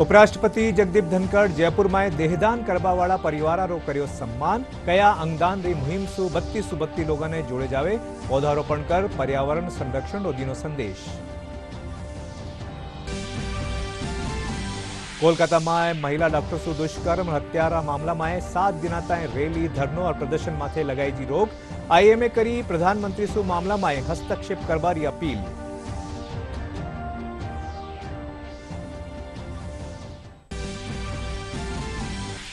उपराष्ट्रपति जगदीप धनखड़ जयपुर में देहदान करवावाळा परिवारों कर्यो सम्मान। कया अंगदान री मुहिम सु 32 लोगों ने जोड़े जावे। पौधारोपण कर पर्यावरण संरक्षण रो दीनो संदेश। कोलकाता में महिला डॉक्टर सु दुष्कर्म हत्यारा मामला में 7 दिना ताई रैली धरनो और प्रदर्शन माथे लगाई जी रोक। आईएमए करी प्रधानमंत्री सु मामला में हस्तक्षेप करवारी अपील।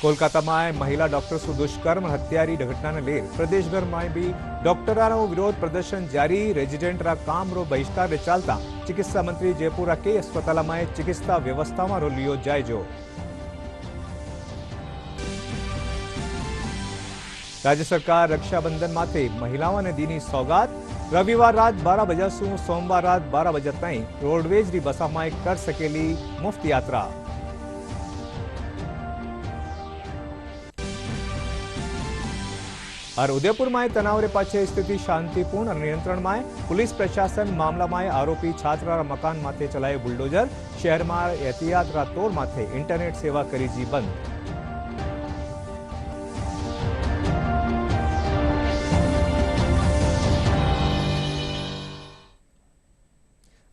कोलकाता में महिला डॉक्टर सु दुष्कर्म हत्यारी घटना ने लेर प्रदेशभर में भी डॉक्टरों विरोध प्रदर्शन जारी। रेजिडेंट रा काम रो बहिष्कार रे चालता चिकित्सा मंत्री जयपुर के अस्पताल में चिकित्सा व्यवस्था में लियो जायजो। राज्य सरकार रक्षाबंधन माथे महिलाओं ने दीनी सौगात। रविवार रात 12 बजे सु सोमवार रात 12 बजे ताई रोडवेज री बसा में कर सकेली मुफ्त यात्रा। और उदयपुर में तनाव रे पाछे स्थिति शांतिपूर्ण और नियंत्रण में। पुलिस प्रशासन मामला में आरोपी छात्रा मकान माथे चलाये बुलडोजर। शहर में एहतियात रा तौर माथे इंटरनेट सेवा करी जी बंद।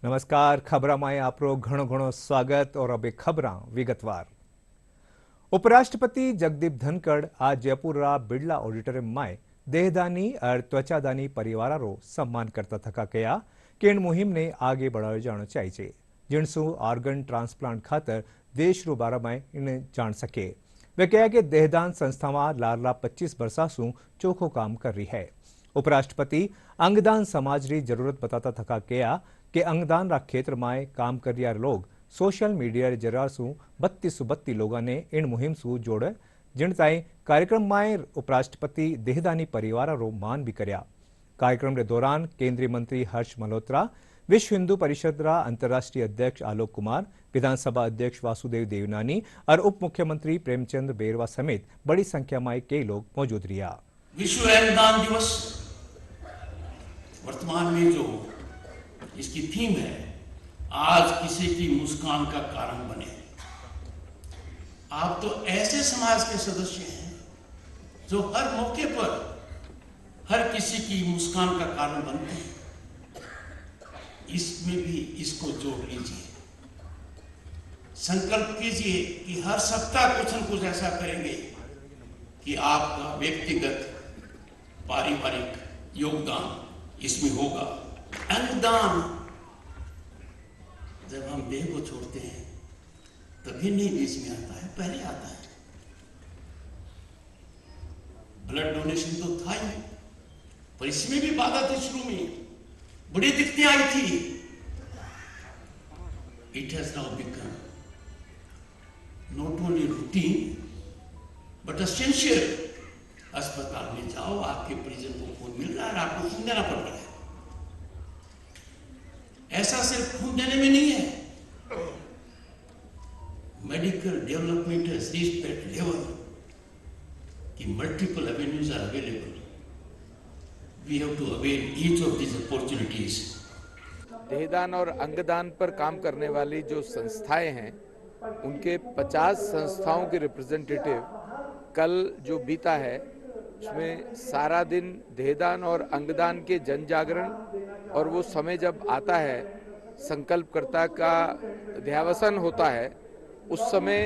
नमस्कार, खबरा में आपरो घणो घणो स्वागत। और अब खबरां विगतवार। उपराष्ट्रपति जगदीप धनखड़ आज जयपुर रा बिड़ला ऑडिटोरियम में देहदानी और त्वचादानी परिवारों सम्मान करता थका कया कि इन मुहिम ने आगे बढ़ाया जाना चाहिए, जिनसु ऑर्गन ट्रांसप्लांट खातर देश रो बारे में इन्हें जान सके। वे कहा कि देहदान संस्था में लारला 25 वर्षा सु चोखो काम कर रही है। उपराष्ट्रपति अंगदान समाज री जरूरत बताता थका कया कि अंगदान रा क्षेत्र में काम कर रहा लोग सोशल मीडिया रे जरिया सु 32 लोगों ने इन मुहिम सु जोड़े, जिन ताई कार्यक्रम में उपराष्ट्रपति देहदानी परिवार रो मान भी करया। कार्यक्रम के दौरान केंद्रीय मंत्री हर्ष मल्होत्रा, विश्व हिंदू परिषद रा अंतर्राष्ट्रीय अध्यक्ष आलोक कुमार, विधानसभा अध्यक्ष वासुदेव देवनानी और उप मुख्यमंत्री प्रेमचंद बेरवा समेत बड़ी संख्या में कई लोग मौजूद रहा। विश्व अंगदान दिवस वर्तमान में जो इसकी थीम है, आज किसी की मुस्कान का कारण बने। आप तो ऐसे समाज के सदस्य हैं जो हर मौके पर हर किसी की मुस्कान का कारण बनते हैं। इसमें भी इसको जोड़ लीजिए। संकल्प कीजिए कि हर सप्ताह कुछ न कुछ ऐसा करेंगे कि आपका व्यक्तिगत पारिवारिक योगदान इसमें होगा। अंगदान जब हम देह को छोड़ते हैं तभी नहीं बीच में आता है, पहले आता है। ब्लड डोनेशन तो था ही, पर इसमें भी बाधा थी। शुरू में बड़ी दिक्कतें आई थी। It has now become not only routine but essential. अस्पताल में जाओ, आपके परिजन को खून मिल रहा है, आपको खून देना पड़ रहा है। ऐसा सिर्फ खून देने में नहीं है, medical development has reached that level कि multiple avenues are available. We have to avail each of these opportunities. देहदान और अंगदान पर काम करने वाली जो संस्थाएं हैं, उनके 50 संस्थाओं के रिप्रेजेंटेटिव कल जो बीता है उसमें सारा दिन देहदान और अंगदान के जन जागरण और वो समय जब आता है संकल्पकर्ता का ध्यावसन होता है, उस समय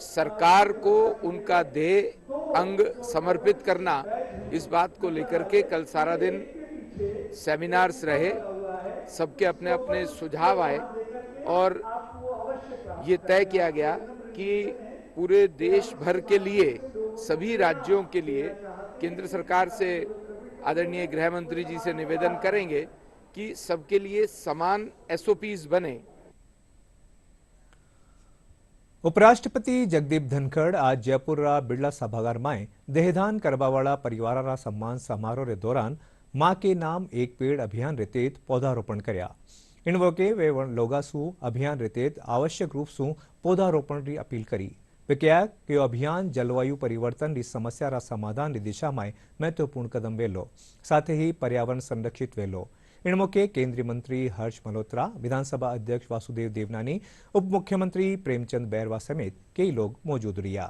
सरकार को उनका देह अंग समर्पित करना, इस बात को लेकर के कल सारा दिन सेमिनार्स रहे। सबके अपने अपने सुझाव आए और ये तय किया गया कि पूरे देश भर के लिए, सभी राज्यों के लिए केंद्र सरकार से आदरणीय गृह मंत्री जी से निवेदन करेंगे कि सबके लिए समान एसओपीज बने। उपराष्ट्रपति जगदीप धनखड़ आज जयपुर रा बिड़ला सभागार में देहदान करवावाला परिवार रा सम्मान समारोह के दौरान मां के नाम एक पेड़ अभियान रे तहत पौधारोपण करया। इन वोके वे लोगा सु अभियान रे तहत आवश्यक रूप सु पौधारोपण की अपील करी। वे कहा कि अभियान जलवायु परिवर्तन की समस्या रा समाधान की दिशा में महत्वपूर्ण कदम वेलो, साथ ही पर्यावरण संरक्षित वेलो। इन मौके केंद्रीय मंत्री हर्ष मल्होत्रा, विधानसभा अध्यक्ष वासुदेव देवनानी, उप मुख्यमंत्री प्रेमचंद बैरवा समेत कई लोग मौजूद रिया।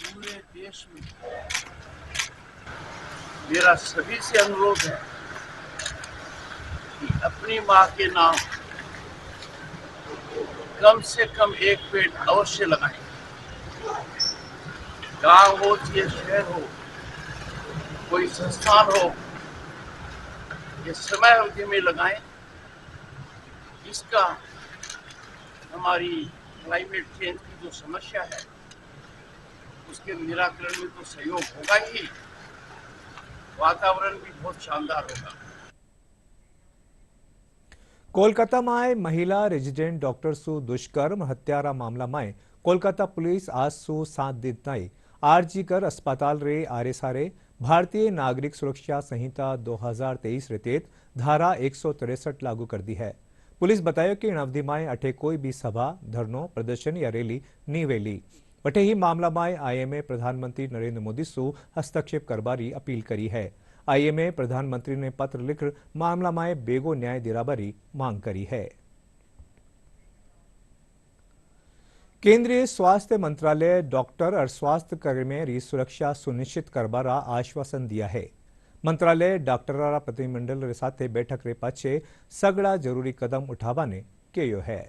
पूरे देश में मेरा सभी से अनुरोध है कि अपनी मां के नाम कम से कम एक पेड़ अवश्य लगाएं। गांव हो या शहर हो, कोई संस्थान हो, ये समय अवधि में लगाएं। इसका हमारी क्लाइमेट चेंज की जो समस्या है उसके निराकरण में तो सहयोग होगा ही, वातावरण भी बहुत शानदार होगा। कोलकाताમાં મહિલા રેઝિડેન્ટ ડોક્ટર સુ દુષ્કર્મ હત્યારા મામલામાં કોલકાતા પોલીસ आज सु 7 दिन ताई आरजीकर अस्पताल रे आरे सारे भारतीय नागरिक सुरक्षा संहिता 2023 रे तहत धारा 163 लागू कर दी है। पुलिस बताया कि इन अवधि में अठे कोई भी सभा, धरनो, प्रदर्शन या रैली नहीं वेली। वटे ही मामला में आईएमए प्रधानमंत्री नरेंद्र मोदी सु हस्तक्षेप करवारी अपील करी है। आईएमए प्रधानमंत्री ने पत्र लिख मामला में बेगो न्याय दिलाबारी मांग करी है। केंद्रीय स्वास्थ्य मंत्रालय डॉक्टर और स्वास्थ्य कर्मियों की सुरक्षा सुनिश्चित करवारा आश्वासन दिया है। मंत्रालय डॉक्टरों प्रतिनिधिमंडल रे साथे बैठक रे पाछे सगड़ा जरूरी कदम उठावाने कह्यो है।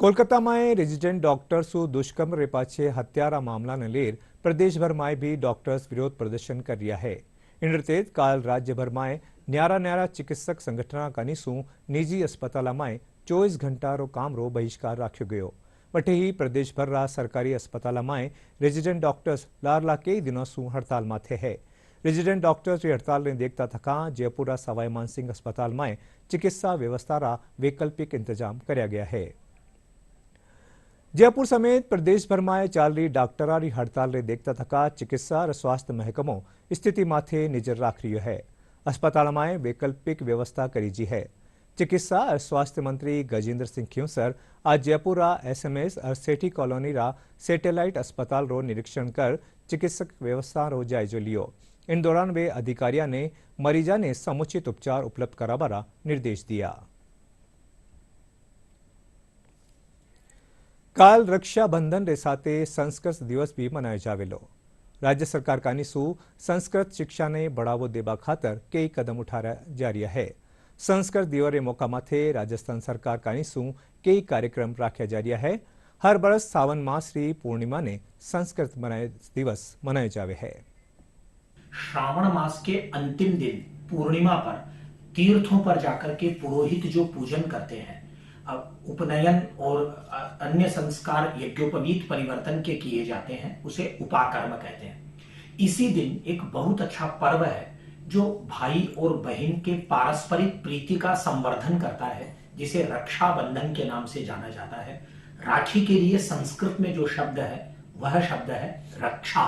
कोलकाता में रेजिडेंट डॉक्टर सु दुष्कर्म रे पाछे हत्यारा मामला ने लेर प्रदेश भर में भी डॉक्टर्स विरोध प्रदर्शन कर रहा है। इन तेज काल राज्य भर में न्यारा न्यारा चिकित्सक संगठन कानी सु निजी अस्पताल में 24 घंटा रो काम रो बहिष्कार राख्यो गयो। वटे ही प्रदेश भर रा सरकारी अस्पताल में रेजिडेंट डॉक्टर्स लारला कई दिनों सु हड़ताल माथे है। रेजिडेंट डॉक्टर्स की हड़ताल ने देखता थका जयपुर सवाई मानसिंह अस्पताल में चिकित्सा व्यवस्था रा वैकल्पिक इंतजाम करया गया है। जयपुर समेत प्रदेश भर में चाल रही डॉक्टरा री हड़ताल रे देखता थका चिकित्सा और स्वास्थ्य महकमो स्थिति माथे नजर राख रही है। अस्पताल में वैकल्पिक व्यवस्था करी जी है। चिकित्सा और स्वास्थ्य मंत्री गजेंद्र सिंह खींवसर आज जयपुर एसएमएस और सेठी कॉलोनी रा सैटेलाइट अस्पताल रो निरीक्षण कर चिकित्सक व्यवस्था रो जायजो लियो। इन दौरान वे अधिकारियों ने मरीजा ने समुचित उपचार उपलब्ध करावारा निर्देश दिया। काल रक्षाबंधन रे साथे संस्कृत दिवस भी मनायो जावेलो। राज्य सरकार कानी सु संस्कृत शिक्षा ने बढ़ावो देवा खातर कई कदम उठाया जा रहा है। संस्कृत दिवस रे मौका माथे राजस्थान सरकार कानी सु कई कार्यक्रम राख्या जा रहा है। हर बरस सावन मास री पूर्णिमा ने संस्कृत दिवस मनायो जावे है। श्रावण मास के अंतिम दिन पूर्णिमा पर तीर्थों पर जाकर के पुरोहित जो पूजन करते हैं, अब उपनयन और अन्य संस्कार यज्ञोपवीत परिवर्तन के किए जाते हैं, उसे उपाकर्म कहते हैं। इसी दिन एक बहुत अच्छा पर्व है जो भाई और बहन के पारस्परिक प्रीति का संवर्धन करता है, जिसे रक्षाबंधन के नाम से जाना जाता है। राखी के लिए संस्कृत में जो शब्द है वह शब्द है रक्षा।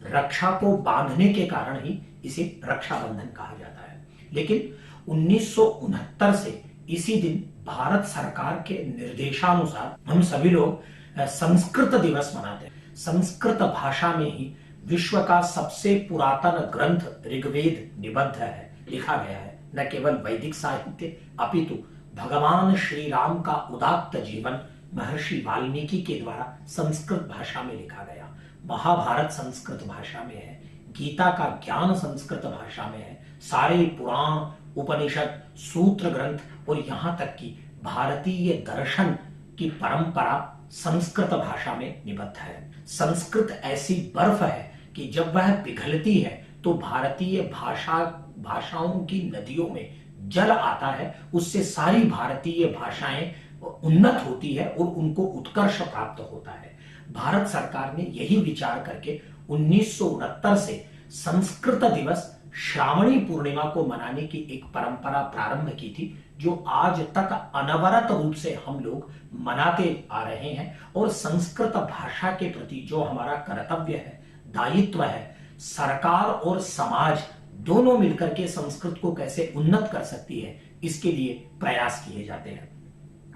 रक्षा को बांधने के कारण ही इसे रक्षाबंधन कहा जाता है। लेकिन 1969 से इसी दिन भारत सरकार के निर्देशानुसार हम सभी लोग संस्कृत दिवस मनाते हैं। संस्कृत भाषा में ही विश्व का सबसे पुरातन ग्रंथ ऋग्वेद निबद्ध है, लिखा गया है। न केवल वैदिक साहित्य अपितु भगवान श्री राम का उदात्त जीवन महर्षि वाल्मीकि के द्वारा संस्कृत भाषा में लिखा गया। महाभारत संस्कृत भाषा में है, गीता का ज्ञान संस्कृत भाषा में है, सारे पुराण, उपनिषद, सूत्र ग्रंथ और यहाँ तक कि भारतीय दर्शन की परंपरा संस्कृत भाषा में निबद्ध है। संस्कृत ऐसी बर्फ है कि जब वह पिघलती है तो भारतीय भाषाओं की नदियों में जल आता है, उससे सारी भारतीय भाषाएं उन्नत होती है और उनको उत्कर्ष प्राप्त होता है। भारत सरकार ने यही विचार करके 1969 से संस्कृत दिवस श्रावणी पूर्णिमा को मनाने की एक परंपरा प्रारंभ की थी, जो आज तक अनवरत रूप से हम लोग मनाते आ रहे हैं। और संस्कृत भाषा के प्रति जो हमारा कर्तव्य है, दायित्व है, सरकार और समाज दोनों मिलकर के संस्कृत को कैसे उन्नत कर सकती है, इसके लिए प्रयास किए जाते हैं।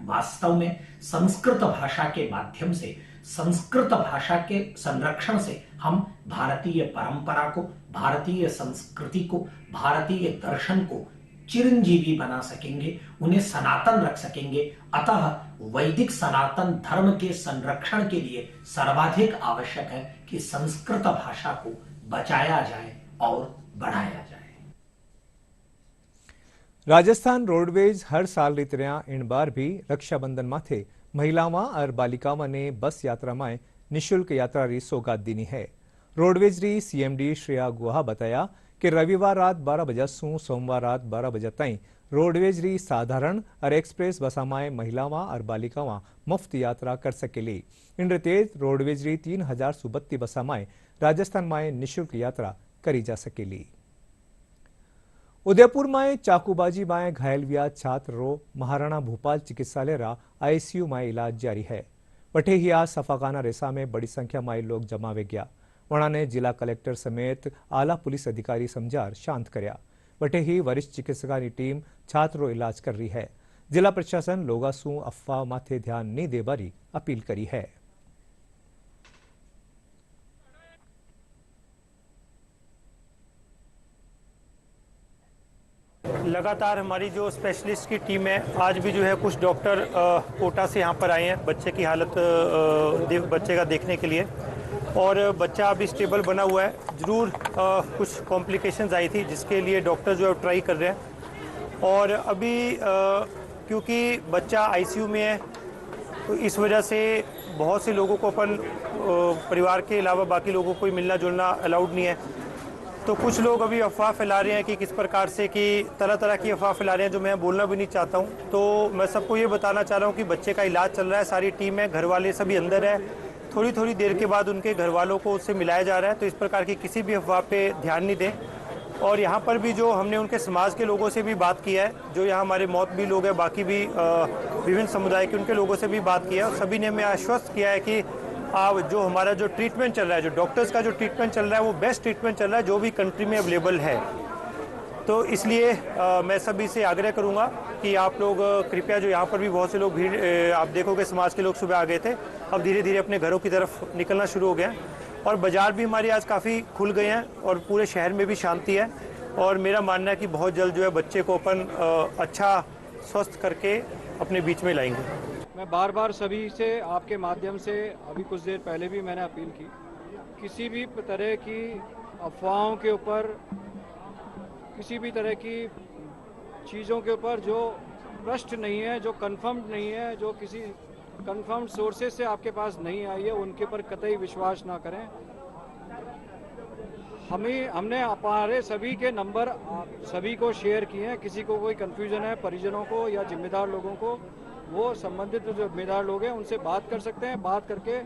वास्तव में संस्कृत भाषा के माध्यम से, संस्कृत भाषा के संरक्षण से हम भारतीय परंपरा को, भारतीय संस्कृति को, भारतीय दर्शन को चिरंजीवी बना सकेंगे, उन्हें सनातन रख सकेंगे। अतः वैदिक सनातन धर्म के संरक्षण के लिए सर्वाधिक आवश्यक है कि संस्कृत भाषा को बचाया जाए और बढ़ाया जाए। राजस्थान रोडवेज हर साल री तरह इन बार भी रक्षाबंधन माथे महिलाओं और बालिकाओं ने बस यात्रा में निशुल्क यात्रा री सौगात दीनी है। रोडवेज री सीएमडी श्रेया गुहा बताया कि रविवार रात 12 बजे से सोमवार रात 12 बजे तक रोडवेज री साधारण और एक्सप्रेस बसा में महिलाओं और बालिकाओं मुफ्त यात्रा कर सकेली। इन तेज रोडवेज री 3032 बसा में राजस्थान में निशुल्क यात्रा करी जा सकेली। उदयपुर में चाकूबाजी में घायल हुआ छात्र रो महाराणा भूपाल चिकित्सालय रा आईसीयू में इलाज जारी है। वठे ही आज सफाखाना रेसा में बड़ी संख्या में लोग जमावे गया। वहां ने जिला कलेक्टर समेत आला पुलिस अधिकारी समझार शांत कर्या। वठे ही वरिष्ठ चिकित्सका की टीम छात्र रो इलाज कर रही है। जिला प्रशासन लोगा सु अफवाह माथे ध्यान नहीं देबारी अपील करी है। लगातार हमारी जो स्पेशलिस्ट की टीम है, आज भी जो है कुछ डॉक्टर कोटा से यहाँ पर आए हैं बच्चे की हालत बच्चे का देखने के लिए, और बच्चा अभी स्टेबल बना हुआ है। ज़रूर कुछ कॉम्प्लिकेशंस आई थी जिसके लिए डॉक्टर जो है ट्राई कर रहे हैं, और अभी क्योंकि बच्चा आईसीयू में है तो इस वजह से बहुत से लोगों को अपन परिवार के अलावा बाकी लोगों को मिलना जुलना अलाउड नहीं है। तो कुछ लोग अभी अफवाह फैला रहे हैं कि किस प्रकार से, कि तरह तरह की अफवाह फैला रहे हैं जो मैं बोलना भी नहीं चाहता हूं। तो मैं सबको ये बताना चाह रहा हूं कि बच्चे का इलाज चल रहा है, सारी टीम है, घर वाले सभी अंदर है। थोड़ी थोड़ी देर के बाद उनके घर वालों को उससे मिलाया जा रहा है। तो इस प्रकार की किसी भी अफवाह पे ध्यान नहीं दें। और यहाँ पर भी जो हमने उनके समाज के लोगों से भी बात किया है, जो यहाँ हमारे मौत भी लोग हैं, बाकी भी विभिन्न समुदाय के उनके लोगों से भी बात किया है, और सभी ने हमें आश्वस्त किया है कि जो हमारा जो ट्रीटमेंट चल रहा है, जो डॉक्टर्स का जो ट्रीटमेंट चल रहा है, वो बेस्ट ट्रीटमेंट चल रहा है जो भी कंट्री में अवेलेबल है। तो इसलिए मैं सभी से आग्रह करूंगा कि आप लोग कृपया, जो यहाँ पर भी बहुत से लोग भीड़, आप देखोगे समाज के लोग सुबह आ गए थे, अब धीरे धीरे अपने घरों की तरफ निकलना शुरू हो गए हैं, और बाजार भी हमारी आज काफ़ी खुल गए हैं, और पूरे शहर में भी शांति है। और मेरा मानना है कि बहुत जल्द जो है बच्चे को अपन अच्छा स्वस्थ करके अपने बीच में लाएंगे। मैं बार बार सभी से आपके माध्यम से, अभी कुछ देर पहले भी मैंने अपील की, किसी भी तरह की अफवाहों के ऊपर, किसी भी तरह की चीज़ों के ऊपर जो प्रश्न नहीं है, जो कंफर्म्ड नहीं है, जो किसी कंफर्म्ड सोर्सेज से आपके पास नहीं आई है, उनके ऊपर कतई विश्वास ना करें। हमने हमारे सभी के नंबर सभी को शेयर किए हैं। किसी को कोई कन्फ्यूजन है, परिजनों को या जिम्मेदार लोगों को, वो संबंधित जो जिम्मेदार लोग हैं उनसे बात कर सकते हैं। बात करके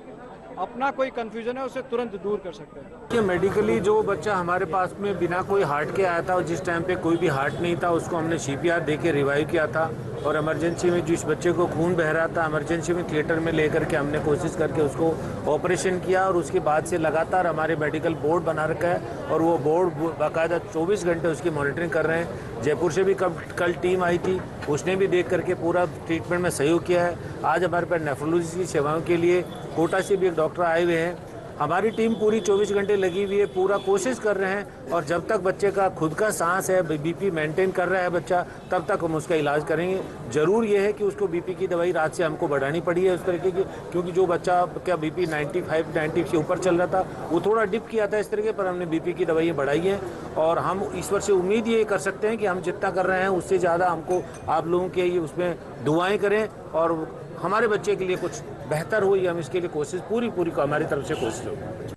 अपना कोई कन्फ्यूजन है उसे तुरंत दूर कर सकते हैं। कि मेडिकली जो बच्चा हमारे पास में बिना कोई हार्ट के आया था, और जिस टाइम पे कोई भी हार्ट नहीं था, उसको हमने CPR दे के रिवाइव किया था, और इमरजेंसी में जिस बच्चे को खून बह रहा था, इमरजेंसी में थिएटर में लेकर के हमने कोशिश करके उसको ऑपरेशन किया। और उसके बाद से लगातार हमारे मेडिकल बोर्ड बना रखा है, और वो बोर्ड बाकायदा 24 घंटे उसकी मॉनिटरिंग कर रहे हैं। जयपुर से भी कल टीम आई थी, उसने भी देख करके पूरा ट्रीटमेंट में सहयोग किया है। आज हमारे पास नेफ्रोलॉजी की सेवाओं के लिए कोटा से भी एक डॉक्टर आए हुए हैं। हमारी टीम पूरी 24 घंटे लगी हुई है, पूरा कोशिश कर रहे हैं, और जब तक बच्चे का खुद का सांस है, BP मेंटेन कर रहा है बच्चा, तब तक हम उसका इलाज करेंगे। जरूर ये है कि उसको BP की दवाई रात से हमको बढ़ानी पड़ी है उस तरीके की, क्योंकि जो बच्चा का BP 95-90 से ऊपर चल रहा था, वो थोड़ा डिप किया था इस तरीके पर। हमने BP की दवाइयाँ बढ़ाई हैं, और हम ईश्वर से उम्मीद ये कर सकते हैं कि हम जितना कर रहे हैं उससे ज़्यादा हमको आप लोगों के ये उसमें दुआएँ करें, और हमारे बच्चे के लिए कुछ बेहतर हो, हम इसके लिए कोशिश पूरी हमारी तरफ से कोशिश होगी।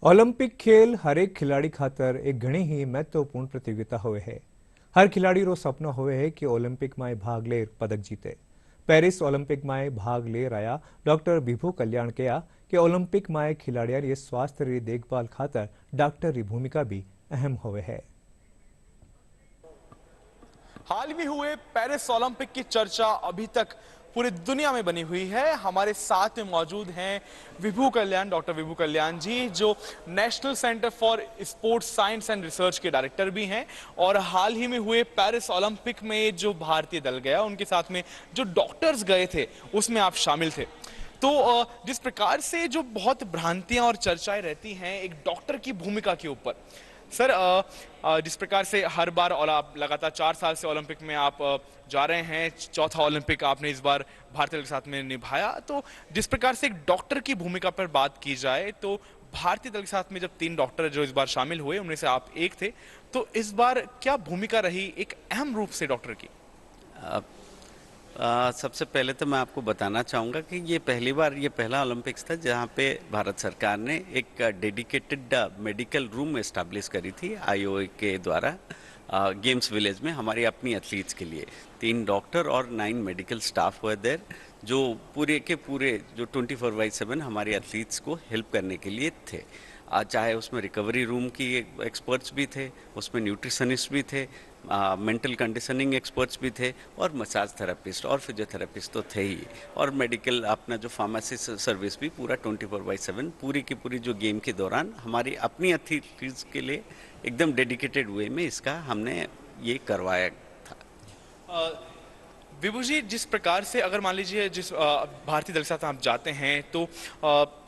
ओलंपिक खेल हर एक खिलाड़ी खातर एक घणी ही महत्वपूर्ण प्रतियोगिता हुए है। हर खिलाड़ी रो सपना हुए है कि ओलंपिक में भाग ले पदक जीते। पेरिस ओलंपिक में भाग ले रहा डॉक्टर विभू कल्याण कहा कि ओलंपिक में खिलाड़ियों के स्वास्थ्य री देखभाल खातर डॉक्टर की भूमिका भी अहम हुए है। हाल में हुए पेरिस ओलंपिक की चर्चा अभी तक पूरी दुनिया में बनी हुई है। हमारे साथ में मौजूद हैं विभू कल्याण, डॉक्टर विभू कल्याण जी, जो national centre for sports science and research के डायरेक्टर भी हैं और हाल ही में हुए पेरिस ओलंपिक में जो भारतीय दल गया उनके साथ में जो डॉक्टर्स गए थे उसमें आप शामिल थे। तो जिस प्रकार से जो बहुत भ्रांतियां और चर्चाएं रहती हैं एक डॉक्टर की भूमिका के ऊपर, सर जिस प्रकार से हर बार और आप लगातार 4 साल से ओलंपिक में आप जा रहे हैं, चौथा ओलंपिक आपने इस बार भारतीय दल के साथ में निभाया, तो जिस प्रकार से एक डॉक्टर की भूमिका पर बात की जाए तो भारतीय दल के साथ में जब 3 डॉक्टर जो इस बार शामिल हुए उनमें से आप एक थे, तो इस बार क्या भूमिका रही एक अहम रूप से डॉक्टर की? सबसे पहले तो मैं आपको बताना चाहूँगा कि ये पहला ओलंपिक्स था जहाँ पे भारत सरकार ने एक डेडिकेटेड मेडिकल रूम एस्टैब्लिश करी थी IOA के द्वारा गेम्स विलेज में हमारी अपनी एथलीट्स के लिए। 3 डॉक्टर और 9 मेडिकल स्टाफ हुए देर, जो पूरे के पूरे जो 24/7 हमारे एथलीट्स को हेल्प करने के लिए थे। चाहे उसमें रिकवरी रूम की एक्सपर्ट्स भी थे, उसमें न्यूट्रिशनिस्ट भी थे, मेंटल कंडीशनिंग एक्सपर्ट्स भी थे और मसाज थेरेपिस्ट और फिजियोथेरेपिस्ट तो थे ही, और मेडिकल अपना जो फार्मेसी सर्विस भी पूरा 24/7 पूरी की पूरी जो गेम के दौरान हमारी अपनी एथलीट्स के लिए एकदम डेडिकेटेड वे में इसका हमने ये करवाया था। विभू जी, जिस प्रकार से अगर मान लीजिए जिस भारतीय दल के साथ आप जाते हैं तो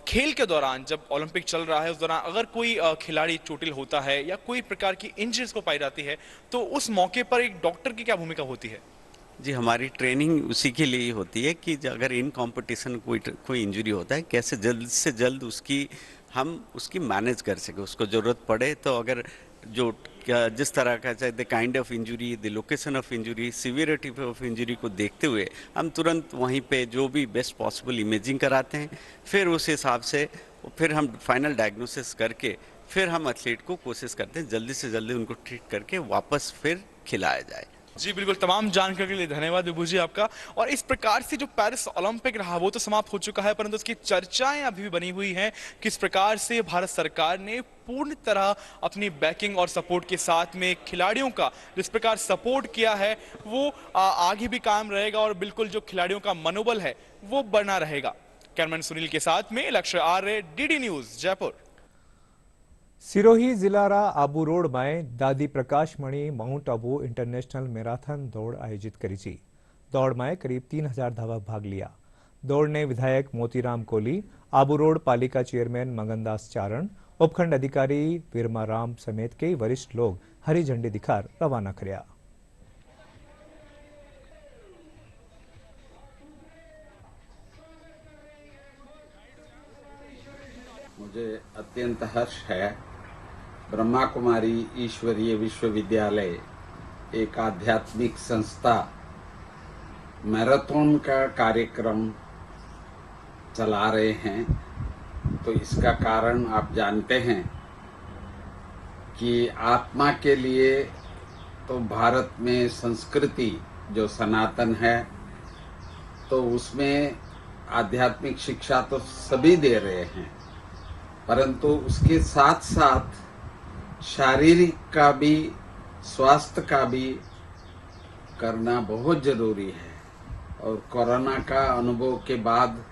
खेल के दौरान जब ओलंपिक चल रहा है उस दौरान अगर कोई खिलाड़ी चोटिल होता है या कोई प्रकार की इंजरीज को पाई जाती है तो उस मौके पर एक डॉक्टर की क्या भूमिका होती है? जी, हमारी ट्रेनिंग उसी के लिए ही होती है कि अगर इन कंपटीशन कोई इंजरी होता है कैसे जल्द से जल्द हम उसकी मैनेज कर सके, उसको ज़रूरत पड़े तो अगर जो जिस तरह का चाहे the kind of injury, the location of injury, severity of injury को देखते हुए हम तुरंत वहीं पे जो भी बेस्ट पॉसिबल इमेजिंग कराते हैं, फिर उस हिसाब से फिर हम फाइनल डायग्नोसिस करके फिर हम एथलीट को कोशिश करते हैं जल्दी से जल्दी उनको ट्रीट करके वापस फिर खिलाया जाए। जी बिल्कुल, तमाम जानकारी के लिए धन्यवाद विभू जी आपका। और इस प्रकार से जो पेरिस ओलंपिक रहा वो तो समाप्त हो चुका है, परंतु उसकी चर्चाएं अभी भी बनी हुई हैं। किस प्रकार से भारत सरकार ने पूर्ण तरह अपनी बैकिंग और सपोर्ट के साथ में खिलाड़ियों का जिस प्रकार सपोर्ट किया है वो आगे भी कायम रहेगा और बिल्कुल जो खिलाड़ियों का मनोबल है वो बना रहेगा। कैमरामैन सुनील के साथ में लक्ष्य आर्य, DD न्यूज, जयपुर। सिरोही जिलारा आबू रोड में Dadi Prakash Mani Mount Abu international marathon दौड़ आयोजित करी थी। दौड़ में करीब 3000 धावक भाग लिया। दौड़ ने विधायक मोतीराम कोहली, आबू रोड पालिका चेयरमैन मंगनदास चारण, उपखंड अधिकारी वीरमा राम समेत कई वरिष्ठ लोग हरी झंडी दिखार रवाना कर्या। मुझे अत्यंत हर्ष है, ब्रह्मा कुमारी ईश्वरीय विश्वविद्यालय एक आध्यात्मिक संस्था मैराथन का कार्यक्रम चला रहे हैं। तो इसका कारण आप जानते हैं कि आत्मा के लिए तो भारत में संस्कृति जो सनातन है तो उसमें आध्यात्मिक शिक्षा तो सभी दे रहे हैं, परंतु उसके साथ साथ शारीरिक का भी, स्वास्थ्य का भी करना बहुत जरूरी है। और कोरोना का अनुभव के बाद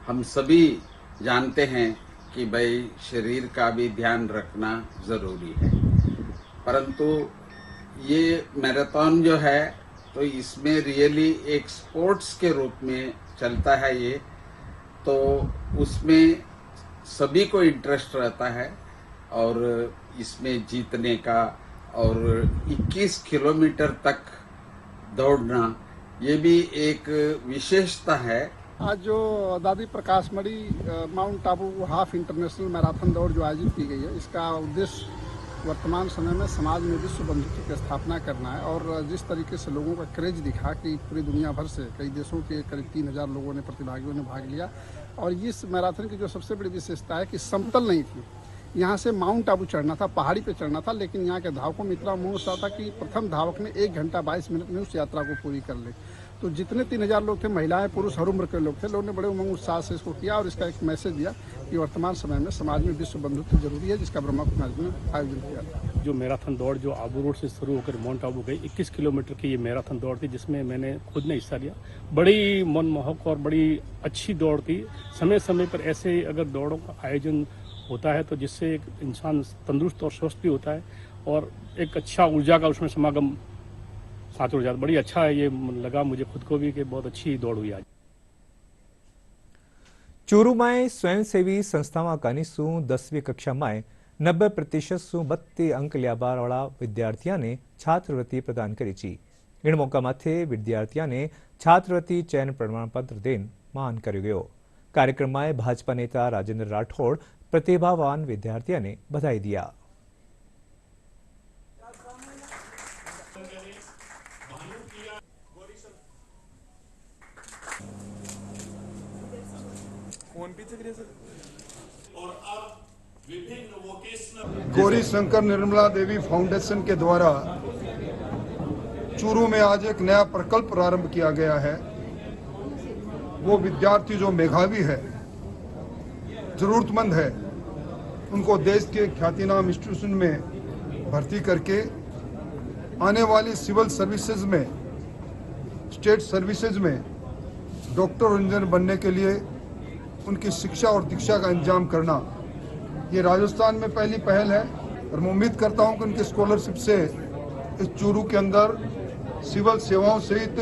हम सभी जानते हैं कि भाई शरीर का भी ध्यान रखना जरूरी है। परंतु ये मैराथन जो है तो इसमें रियली एक स्पोर्ट्स के रूप में चलता है ये, तो उसमें सभी को इंटरेस्ट रहता है और इसमें जीतने का और 21 किलोमीटर तक दौड़ना ये भी एक विशेषता है। आज जो Dadi Prakash Mani Mount Abu half international marathon दौड़ जो आयोजित की गई है, इसका उद्देश्य वर्तमान समय में समाज में विश्व बंधुत्व की स्थापना करना है। और जिस तरीके से लोगों का क्रेज दिखा कि पूरी दुनिया भर से कई देशों के करीब 3000 लोगों ने, प्रतिभागियों ने भाग लिया। और इस मैराथन की जो सबसे बड़ी विशेषता है कि समतल नहीं थी, यहाँ से माउंट आबू चढ़ना था, पहाड़ी पे चढ़ना था, लेकिन यहाँ के धावकों में इतना मोह था कि प्रथम धावक ने 1 घंटा 22 मिनट में उस यात्रा को पूरी कर ली। तो जितने 3000 लोग थे, महिलाएं पुरुष हर उम्र के लोग थे, लोगों ने बड़े उमंग उत्साह से इसको किया और इसका एक मैसेज दिया कि वर्तमान समय में समाज में विश्व बंधुत्व जरूरी है, जिसका ब्रह्मा कुमारी में आयोजन किया। जो मैराथन दौड़ जो आबू रोड से शुरू होकर माउंट आबू गई 21 किलोमीटर की ये मैराथन दौड़ थी, जिसमें मैंने खुद ने हिस्सा लिया। बड़ी मनमोहक और बड़ी अच्छी दौड़ थी। समय समय पर ऐसे अगर दौड़ों का आयोजन होता है तो जिससे एक इंसान तंदुरुस्त और स्वस्थ भी होता है और एक अच्छा ऊर्जा का उसमें समागम साथ हो जाता। बड़ी अच्छा है, ये लगा मुझे खुद को भी कि बहुत अच्छी दौड़ हुई आज। चूरूमाए स्वयंसेवी संस्थाओं कानीसू 10वीं कक्षा में 90% सु 32 अंक ल्याबावाळा विद्यार्थियों ने छात्रवृत्ति प्रदान करी छी। इन मौका माथे विद्यार्थियों ने छात्रवृत्ति चयन प्रमाणपत्र देन मान कर्यो गयो। कार्यक्रम में भाजपा नेता राजेंद्र राठौड़ प्रतिभावान विद्यार्थियों ने बधाई दिया। गौरी शंकर निर्मला देवी फाउंडेशन के द्वारा चूरू में आज एक नया प्रकल्प प्रारंभ किया गया है। वो विद्यार्थी जो मेधावी है, जरूरतमंद है, उनको देश के ख्यातिनाम इंस्टीट्यूशन में भर्ती करके आने वाली सिविल सर्विसेज में, स्टेट सर्विसेज में डॉक्टर और इंजीनियर बनने के लिए उनकी शिक्षा और दीक्षा का इंतजाम करना, ये राजस्थान में पहली पहल है और मैं उम्मीद करता हूं कि उनकी स्कॉलरशिप से इस चूरू के अंदर सिविल सेवाओं सहित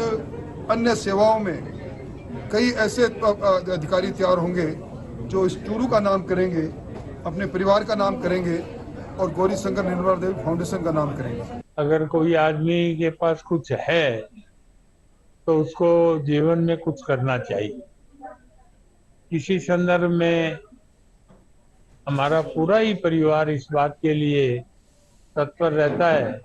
अन्य सेवाओं में कई ऐसे अधिकारी तैयार होंगे जो इस चूरू का नाम करेंगे, अपने परिवार का नाम करेंगे और गौरी शंकर निर्मला देवी फाउंडेशन का नाम करेंगे। अगर कोई आदमी के पास कुछ है तो उसको जीवन में कुछ करना चाहिए। इसी संदर्भ में हमारा पूरा ही परिवार इस बात के लिए तत्पर रहता है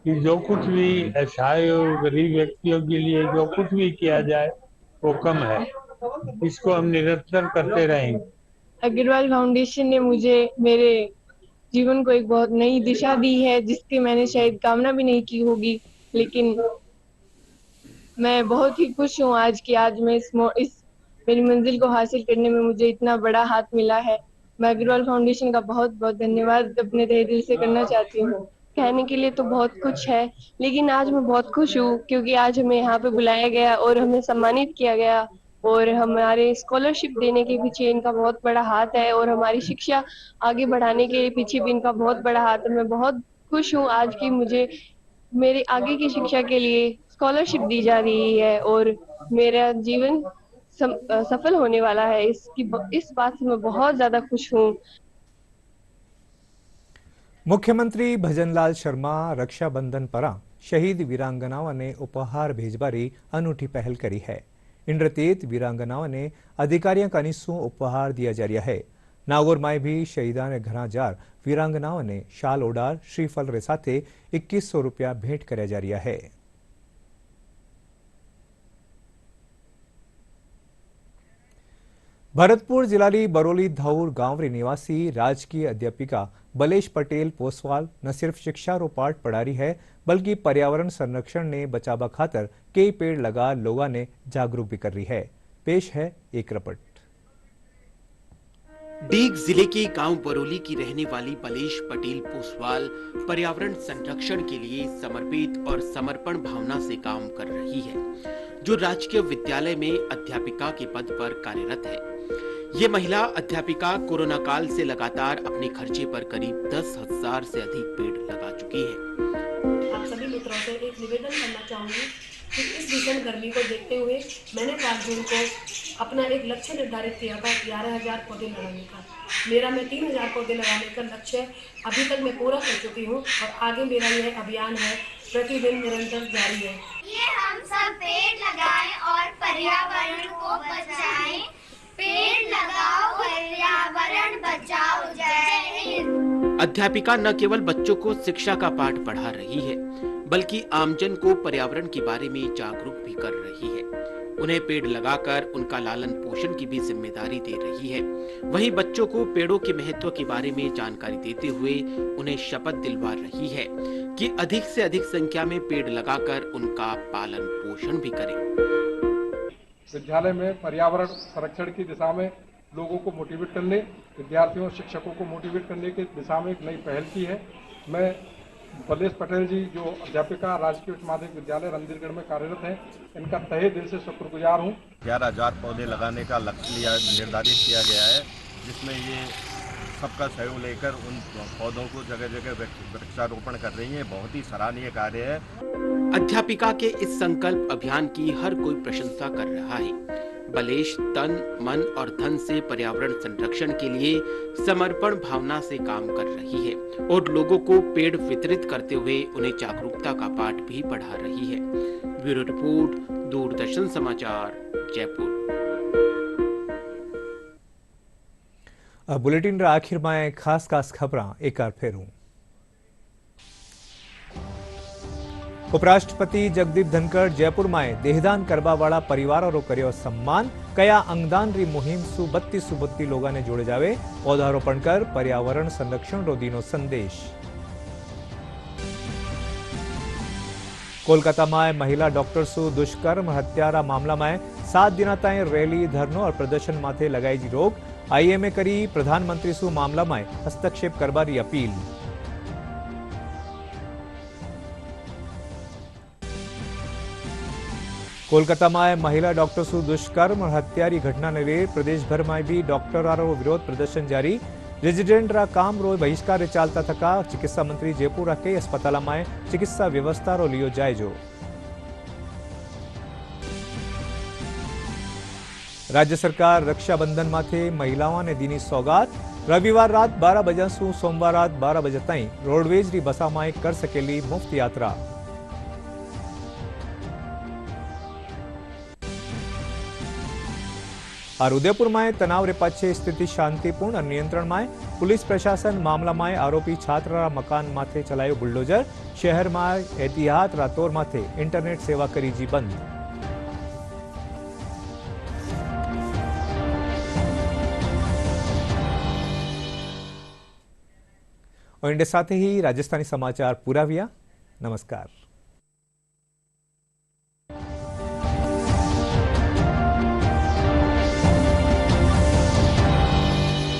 कि जो कुछ भी असहाय और गरीब व्यक्तियों के लिए जो कुछ भी किया जाए वो कम है। इसको हम निरंतर करते रहेंगे। अग्रवाल फाउंडेशन ने मुझे मेरे जीवन को एक बहुत नई दिशा दी है, जिसकी मैंने शायद कामना भी नहीं की होगी, लेकिन मैं बहुत ही खुश हूँ आज की आज मैं इस मेरी मंजिल को हासिल करने में मुझे इतना बड़ा हाथ मिला है। मैं अग्रवाल फाउंडेशन का बहुत बहुत धन्यवाद अपने तहे दिल से करना चाहती हूँ। कहने के लिए तो बहुत कुछ है, लेकिन आज मैं बहुत खुश हूँ क्योंकि आज हमें यहाँ पे बुलाया गया और हमें सम्मानित किया गया और हमारे स्कॉलरशिप देने के पीछे इनका बहुत बड़ा हाथ है और हमारी शिक्षा आगे बढ़ाने के पीछे भी इनका बहुत बड़ा हाथ है। मैं बहुत खुश हूँ आज की मुझे मेरे आगे की शिक्षा के लिए स्कॉलरशिप दी जा रही है और मेरा जीवन सफल होने वाला है। इस बात से मैं बहुत ज्यादा खुश हूँ। मुख्यमंत्री भजनलाल शर्मा रक्षाबंधन पर शहीद वीरांगनाओं ने उपहार भेजबारी अनूठी पहल करी है। इंद्रतीत वीरांगनाओं ने अधिकारियों का निस्सू उपहार दिया जा रहा है। नागौर में भी शहीदा ने घरा जार वीरांगनाओं ने शाल ओडार श्रीफल रे साथे 2100 रुपया भेंट करया जा रहा है। भरतपुर जिलाली बरोली धाऊर गांव री निवासी राजकीय अध्यापिका बलेश पटेल पोसवाल न सिर्फ शिक्षा रो पाठ पढ़ा रही है, बल्कि पर्यावरण संरक्षण ने बचावा खातर कई पेड़ लगा लोगों ने जागरूक भी कर रही है। पेश है एक रिपोर्ट। डीग जिले के गांव बरोली की रहने वाली बलेश पटेल पोसवाल पर्यावरण संरक्षण के लिए समर्पित और समर्पण भावना से काम कर रही है, जो राजकीय विद्यालय में अध्यापिका के पद पर कार्यरत है। ये महिला अध्यापिका कोरोना काल से लगातार अपने खर्चे पर करीब 10,000 से अधिक पेड़ लगा चुकी है। आप सभी मित्रों से एक निवेदन करना चाहूंगी कि इस भीषण गर्मी को देखते हुए मैंने 5 जून को अपना एक लक्ष्य निर्धारित किया था 11,000 पौधे लगाने का। मेरा मैं 3,000 पौधे लगाने का लक्ष्य अभी तक मैं पूरा कर चुकी हूँ और आगे मेरा यह अभियान है प्रतिदिन निरंतर जारी है। ये हम सब पेड़ लगाएं और पर्यावरण को बचाएं। पेड़ लगाओ, पर्यावरण बचाओ। जय हिंद। अध्यापिका न केवल बच्चों को शिक्षा का पाठ पढ़ा रही है, बल्कि आमजन को पर्यावरण के बारे में जागरूक भी कर रही है। उन्हें पेड़ लगाकर उनका लालन पोषण की भी जिम्मेदारी दे रही है। वहीं बच्चों को पेड़ों के महत्व के बारे में जानकारी देते हुए उन्हें शपथ दिलवा रही है कि अधिक से अधिक संख्या में पेड़ लगाकर उनका पालन पोषण भी करें। विद्यालय में पर्यावरण संरक्षण की दिशा में लोगों को मोटिवेट करने, विद्यार्थियों और शिक्षकों को मोटिवेट करने की दिशा में एक नई पहल की है। मैं बलेश पटेल जी जो अध्यापिका राजकीय उच्च माध्यमिक विद्यालय रणधीरगढ़ में कार्यरत हैं, इनका तहे दिल से शुक्रगुजार हूँ। 11,000 पौधे लगाने का लक्ष्य निर्धारित किया गया है, जिसमें ये सबका सहयोग लेकर उन पौधों को जगह जगह वृक्षारोपण कर रही है। बहुत ही सराहनीय कार्य है। अध्यापिका के इस संकल्प अभियान की हर कोई प्रशंसा कर रहा है। बलेश तन, मन और धन से पर्यावरण संरक्षण के लिए समर्पण भावना से काम कर रही है और लोगों को पेड़ वितरित करते हुए उन्हें जागरूकता का पाठ भी पढ़ा रही है। ब्यूरो रिपोर्ट, दूरदर्शन समाचार, जयपुर। बुलेटिन रा आखिर में खास खबरां एक बार फेरूं। उपराष्ट्रपति जगदीप धनखड़ जयपुर में देहदान करवा वाला परिवारों कर्यो सम्मान। कया अंगदान री मुहिम सु 32 लोगों ने जोड़े जावे। पौधारोपण कर पर्यावरण संरक्षण रो दीनो संदेश। कोलकाता में महिला डॉक्टर सु दुष्कर्म हत्यारा मामला में 7 दिन ताई रैली, धरनो और प्रदर्शन माथे लगाई जी रोक। आईएमए करी प्रधानमंत्री सु मामला में हस्तक्षेप करवारी अपील। कोलकाता में महिला डॉक्टर सु दुष्कर्म और हत्यारी घटना ने वे प्रदेश भर में भी डॉक्टरों विरोध प्रदर्शन जारी। रेजिडेंट रा काम रो बहिष्कार चालता थका चिकित्सा मंत्री जयपुर के अस्पताल में चिकित्सा व्यवस्था रो लियो जायजो। राज्य सरकार रक्षाबंधन माथे महिलाओं ने दीनी सौगात। रविवार रात 12 बजे सु सोमवार रात 12 बजे ताई रोडवेज री बसा में कर सकेली मुफ्त यात्रा। और उदयपुर में तनाव रे पाछे स्थिति शांतिपूर्ण और नियंत्रण में। पुलिस प्रशासन मामला में आरोपी छात्र मकान माथे चलायो बुलडोजर। शहर में एहतियात रातोर माथे इंटरनेट सेवा करी जी बंद। और इनके साथ ही राजस्थानी समाचार पूरा हुआ। नमस्कार।